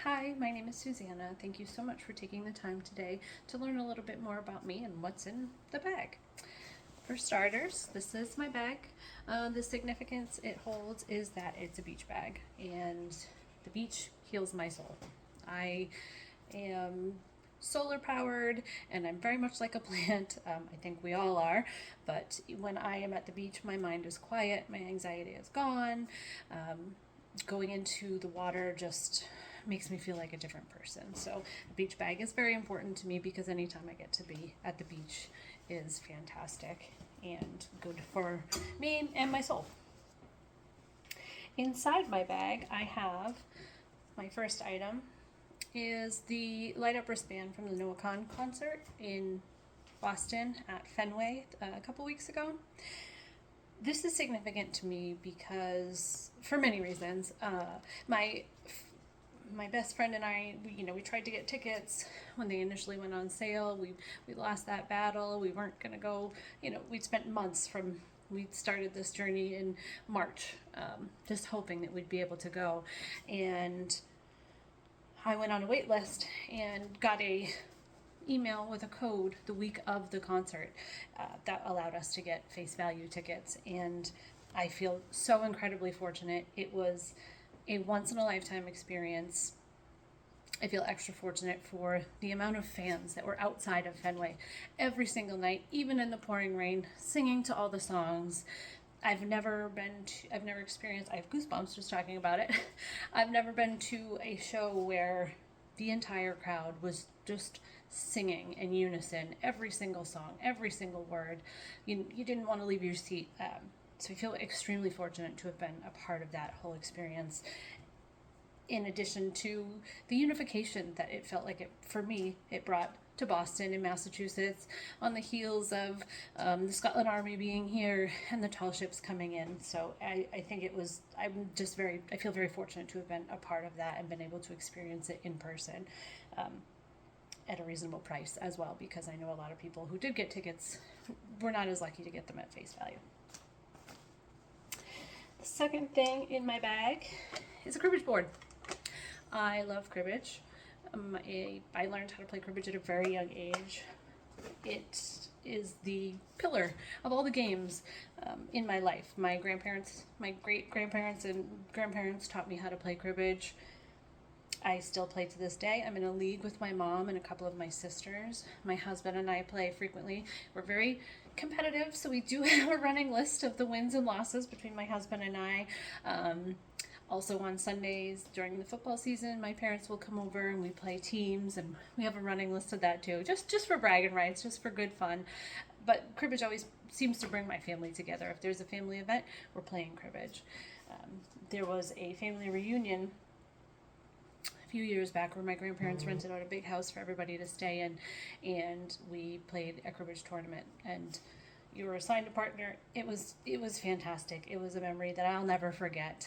Hi, my name is Susanna. Thank you so much for taking the time today to learn a little bit more about me and what's in the bag. For starters, this is my bag. The significance it holds is that it's a beach bag, and the beach heals my soul. I am solar powered and I'm very much like a plant. I think we all are, but when I am at the beach, my mind is quiet, my anxiety is gone. Going into the water just makes me feel like a different person. So a beach bag is very important to me because anytime I get to be at the beach is fantastic and good for me and my soul. Inside my bag, I have my first item is the light up wristband from the Noah Kahan concert in Boston at Fenway a couple weeks ago. This is significant to me because, for many reasons, my best friend and I, we tried to get tickets when they initially went on sale. We lost that battle. We weren't going to go. We'd spent months from we started this journey in March, just hoping that we'd be able to go, and I went on a wait list and got a email with a code the week of the concert that allowed us to get face value tickets, and I feel so incredibly fortunate. It was a once in a lifetime experience. I feel extra fortunate for the amount of fans that were outside of Fenway every single night, even in the pouring rain, singing to all the songs. I've never experienced, I have goosebumps just talking about it. I've never been to a show where the entire crowd was just singing in unison, every single song, every single word. You didn't want to leave your seat. So I feel extremely fortunate to have been a part of that whole experience. In addition to the unification that it felt like for me, it brought to Boston and Massachusetts on the heels of the Scotland Army being here and the tall ships coming in. So I think I feel very fortunate to have been a part of that and been able to experience it in person at a reasonable price as well, because I know a lot of people who did get tickets were not as lucky to get them at face value. The second thing in my bag is a cribbage board. I love cribbage. I learned how to play cribbage at a very young age. It is the pillar of all the games in my life. My great grandparents and grandparents taught me how to play cribbage. I still play to this day. I'm in a league with my mom and a couple of my sisters. My husband and I play frequently. We're very competitive, so we do have a running list of the wins and losses between my husband and I. Also on Sundays during the football season, my parents will come over and we play teams, and we have a running list of that too, just for bragging rights, just for good fun. But cribbage always seems to bring my family together. If there's a family event, we're playing cribbage. There was a family reunion a few years back where my grandparents rented out a big house for everybody to stay in, and we played a cribbage tournament, and you were assigned a partner. It was fantastic. It was a memory that I'll never forget.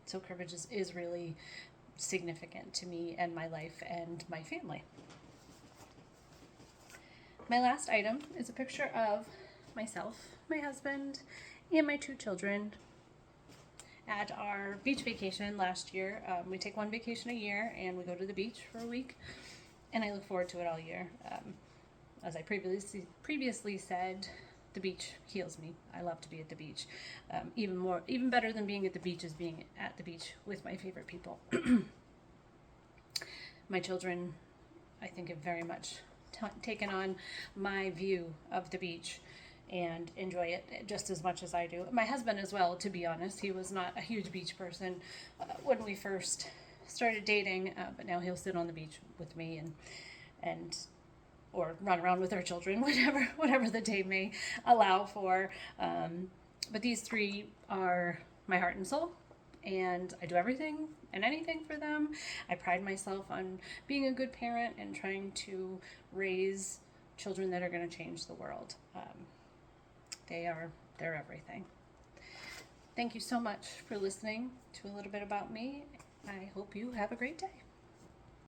So cribbage is really significant to me and my life and my family. My last item is a picture of myself, my husband, and my 2 children at our beach vacation last year. We take one vacation a year and we go to the beach for a week, and I look forward to it all year. As I previously said, the beach heals me. I love to be at the beach. Even better than being at the beach is being at the beach with my favorite people. My children, I think, have very much taken on my view of the beach and enjoy it just as much as I do. My husband as well, to be honest. He was not a huge beach person when we first started dating, but now he'll sit on the beach with me and or run around with our children, whatever the day may allow for. But these 3 are my heart and soul, and I do everything and anything for them. I pride myself on being a good parent and trying to raise children that are going to change the world. They're everything. Thank you so much for listening to a little bit about me. I hope you have a great day.